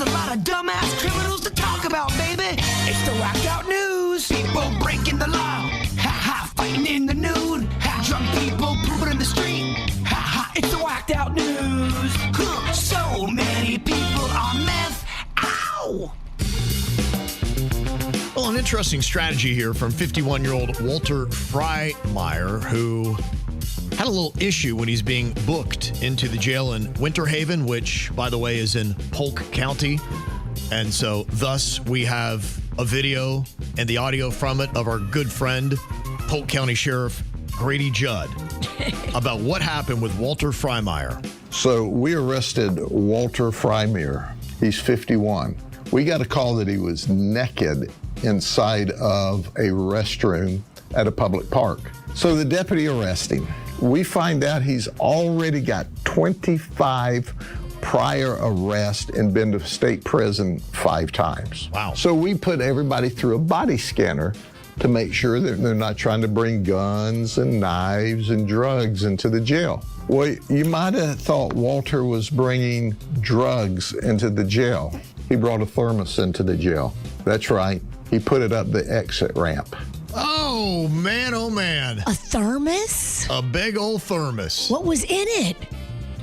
There's a lot of dumbass criminals to talk about, baby. It's the whacked out news. People breaking the law. Ha-ha, fighting in the nude. Ha, drunk people pooping in the street. Ha-ha, it's the whacked out news. Huh, so many people on meth. Ow! Well, an interesting strategy here from 51-year-old Walter Freimeyer, who had a little issue when he's being booked into the jail in Winter Haven, which, by the way, is in Polk County. And so, thus, we have a video and the audio from it of our good friend, Polk County Sheriff Grady Judd, about what happened with Walter Freimeyer. So we arrested Walter Freimeyer. He's 51. We got a call that he was naked inside of a restroom at a public park. So the deputy arrests him. We find out he's already got 25 prior arrests and been to state prison 5 times. Wow. So we put everybody through a body scanner to make sure that they're not trying to bring guns and knives and drugs into the jail. Well, you might have thought Walter was bringing drugs into the jail. He brought a thermos into the jail. That's right. He put it up the exit ramp. Oh, man, oh, man. A thermos? A big old thermos. What was in it?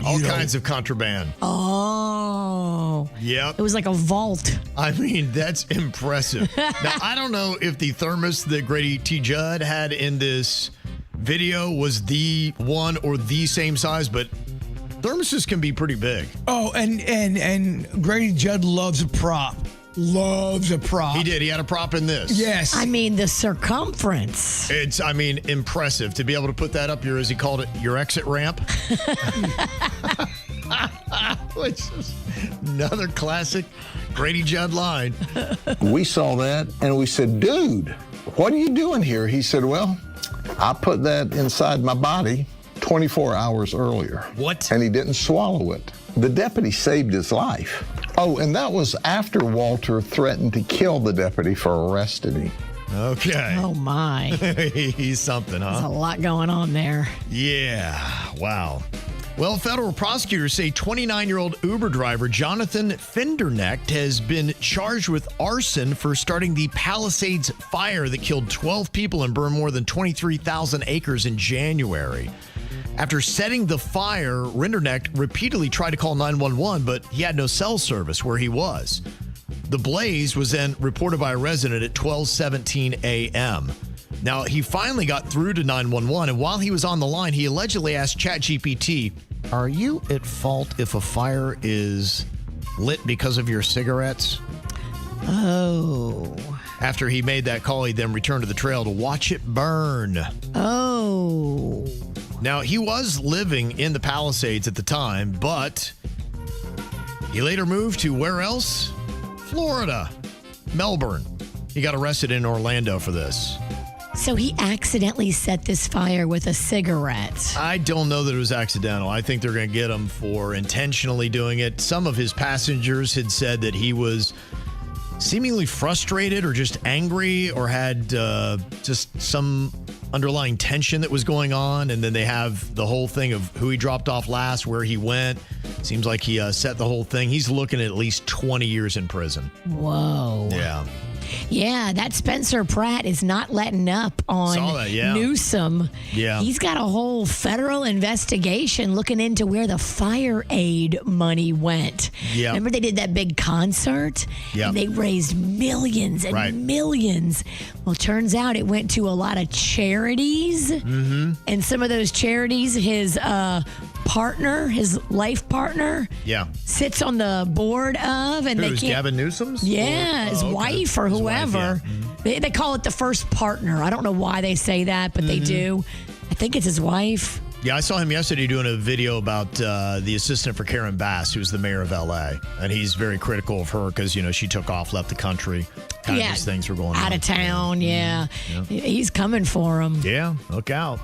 All kinds of contraband. Oh. Yep. It was like a vault. I mean, that's impressive. Now, I don't know if the thermos that Grady T. Judd had in this video was the one or the same size, but thermoses can be pretty big. Oh, and Grady Judd loves a prop. Loves a prop. He did. He had a prop in this. Yes. I mean, the circumference. It's, impressive to be able to put that up your, as he called it, your exit ramp. Which is another classic Grady Judd line. We saw that and we said, dude, what are you doing here? He said, well, I put that inside my body 24 hours earlier. What? And he didn't swallow it. The deputy saved his life. Oh, and that was after Walter threatened to kill the deputy for arresting him. Okay. Oh, my. He's something, huh? There's a lot going on there. Yeah. Wow. Well, federal prosecutors say 29-year-old Uber driver Jonathan Findernecht has been charged with arson for starting the Palisades fire that killed 12 people and burned more than 23,000 acres in January. After setting the fire, Rindernecht repeatedly tried to call 911, but he had no cell service where he was. The blaze was then reported by a resident at 12:17 a.m. Now, he finally got through to 911, and while he was on the line, he allegedly asked ChatGPT, "Are you at fault if a fire is lit because of your cigarettes?" Oh. After he made that call, he then returned to the trail to watch it burn. Oh. Now, he was living in the Palisades at the time, but he later moved to where else? Florida, Melbourne. He got arrested in Orlando for this. So he accidentally set this fire with a cigarette. I don't know that it was accidental. I think they're going to get him for intentionally doing it. Some of his passengers had said that he was seemingly frustrated or just angry or had just some underlying tension that was going on. And then they have the whole thing of who he dropped off last, where he went. Seems like he set the whole thing. He's looking at least 20 years in prison. Whoa. Yeah. Yeah, that Spencer Pratt is not letting up on Saw that, yeah. Newsom. Yeah. He's got a whole federal investigation looking into where the fire aid money went. Yeah. Remember they did that big concert? Yeah. And they raised millions and millions. Well, turns out it went to a lot of charities. Mm-hmm. And some of those charities, his partner, his life partner, sits on the board of. And Who's they can't. Gavin Newsom's? Yeah, his wife or His whoever. wife, yeah. They call it the first partner. I don't know why they say that, but they do. I think it's his wife. Yeah, I saw him yesterday doing a video about the assistant for Karen Bass, who's the mayor of L.A., and he's very critical of her because, she took off, left the country. Kind of these things were going on. Out of town, yeah. He's coming for him. Yeah, look out.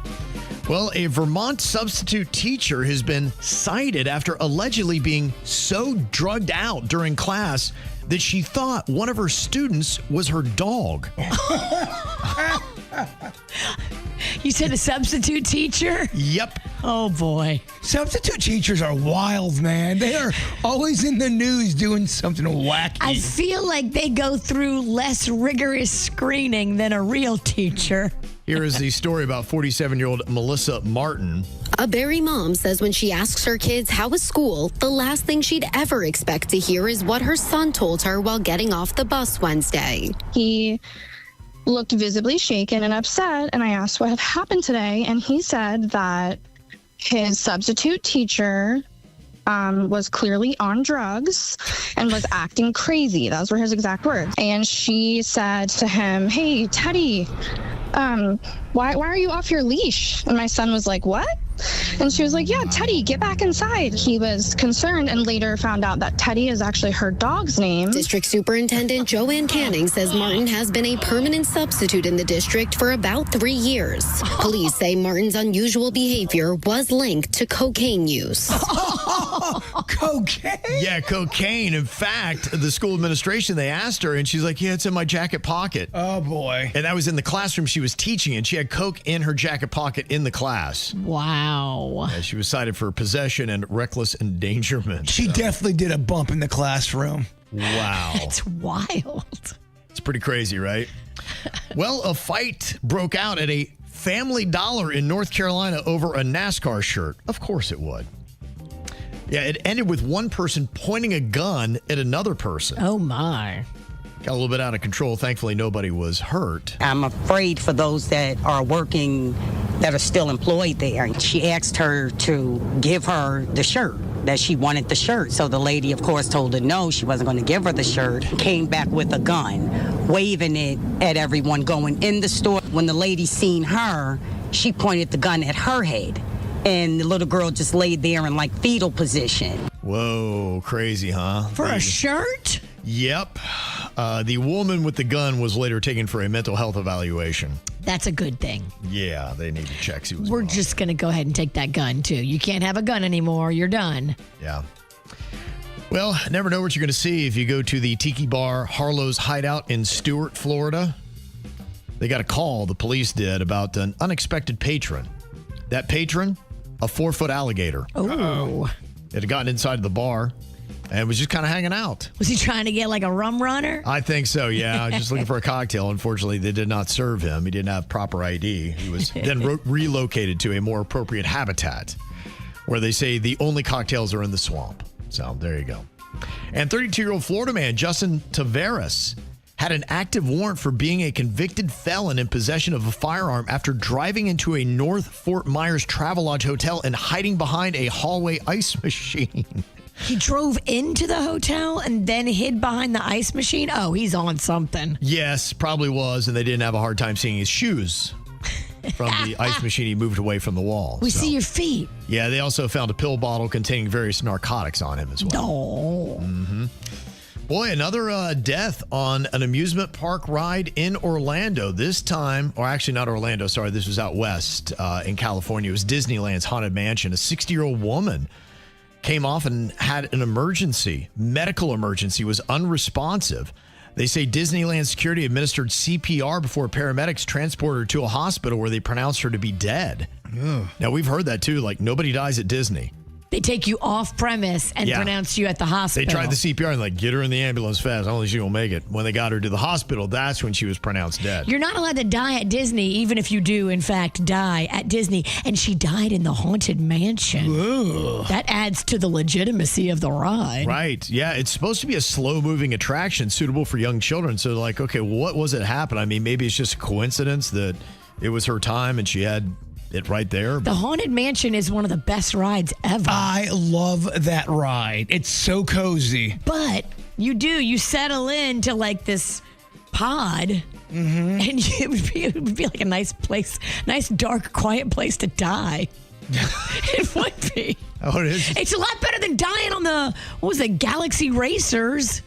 Well, a Vermont substitute teacher has been cited after allegedly being so drugged out during class that she thought one of her students was her dog. You said a substitute teacher? Yep. Oh, boy. Substitute teachers are wild, man. They are always in the news doing something wacky. I feel like they go through less rigorous screening than a real teacher. Here is the story about 47-year-old Melissa Martin. A Barry mom says when she asks her kids how was school, the last thing she'd ever expect to hear is what her son told her while getting off the bus Wednesday. He looked visibly shaken and upset, and I asked what had happened today, and he said that his substitute teacher was clearly on drugs and was acting crazy. Those were his exact words. And she said to him, "Hey, Teddy, why are you off your leash?" And my son was like, "What?" And she was like, "Yeah, Teddy, get back inside." He was concerned and later found out that Teddy is actually her dog's name. District Superintendent Joanne Canning says Martin has been a permanent substitute in the district for about 3 years. Police say Martin's unusual behavior was linked to cocaine use. Cocaine? Yeah, cocaine. In fact, the school administration, they asked her, and she's like, "Yeah, it's in my jacket pocket." Oh, boy. And that was in the classroom she was teaching in. She had coke in her jacket pocket in the class. Wow. And she was cited for possession and reckless endangerment. She definitely did a bump in the classroom. Wow. It's wild. It's pretty crazy, right? Well, a fight broke out at a Family Dollar in North Carolina over a NASCAR shirt. Of course it would. Yeah, it ended with one person pointing a gun at another person. Oh, my. Got a little bit out of control. Thankfully, nobody was hurt. I'm afraid for those that are working, that are still employed there. She asked her to give her the shirt, that she wanted the shirt. So the lady, of course, told her no, she wasn't going to give her the shirt. Came back with a gun, waving it at everyone going in the store. When the lady seen her, she pointed the gun at her head. And the little girl just laid there in like fetal position. Whoa, crazy, huh? For a shirt? Yep. The woman with the gun was later taken for a mental health evaluation. That's a good thing. Yeah, they need to check. See what's We're going on. just going to go ahead and take that gun, too. You can't have a gun anymore. You're done. Yeah. Well, never know what you're going to see if you go to the Tiki Bar Harlow's Hideout in Stuart, Florida. They got a call, the police did, about an unexpected patron. That patron, a 4-foot alligator. Oh. It had gotten inside the bar and was just kind of hanging out. Was he trying to get like a rum runner? I think so, yeah. Just looking for a cocktail. Unfortunately, they did not serve him. He didn't have proper ID. He was then relocated to a more appropriate habitat where they say the only cocktails are in the swamp. So there you go. And 32-year-old Florida man, Justin Taveras, had an active warrant for being a convicted felon in possession of a firearm after driving into a North Fort Myers Travelodge hotel and hiding behind a hallway ice machine. He drove into the hotel and then hid behind the ice machine? Oh, he's on something. Yes, probably was, and they didn't have a hard time seeing his shoes from the ice machine. He moved away from the wall. We see your feet. Yeah, they also found a pill bottle containing various narcotics on him as well. Oh. Mm-hmm. Boy, another death on an amusement park ride in Orlando. This time, or actually not Orlando, sorry, this was out west in California. It was Disneyland's Haunted Mansion. A 60-year-old woman came off and had an emergency, medical emergency, was unresponsive. They say Disneyland security administered CPR before paramedics transported her to a hospital where they pronounced her to be dead. Ugh. Now, we've heard that too, like nobody dies at Disney. They take you off premise and pronounce you at the hospital. They tried the CPR and get her in the ambulance fast. Only she won't make it. When they got her to the hospital, that's when she was pronounced dead. You're not allowed to die at Disney, even if you do, in fact, die at Disney. And she died in the Haunted Mansion. Ooh. That adds to the legitimacy of the ride. Right. Yeah, it's supposed to be a slow-moving attraction suitable for young children. So, like, okay, what was it happen? I mean, maybe it's just a coincidence that it was her time and she had it right there. The Haunted Mansion is one of the best rides ever. I love that ride. It's so cozy. But you settle into like this pod, and it would be like a nice place, nice, dark, quiet place to die. It would be. Oh, it is? It's a lot better than dying on the, what was it, Galaxy Racers.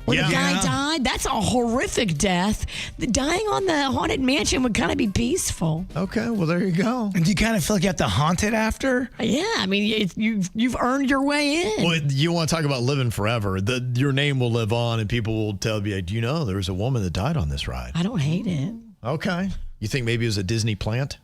Where the guy died. That's a horrific death. The dying on the Haunted Mansion would kind of be peaceful. Okay, well, there you go. And do you kind of feel like you have to haunt it after? Yeah, I mean, you've earned your way in. Well, you want to talk about living forever. Your name will live on, and people will tell you, do you know there was a woman that died on this ride? I don't hate it. Okay. You think maybe it was a Disney plant?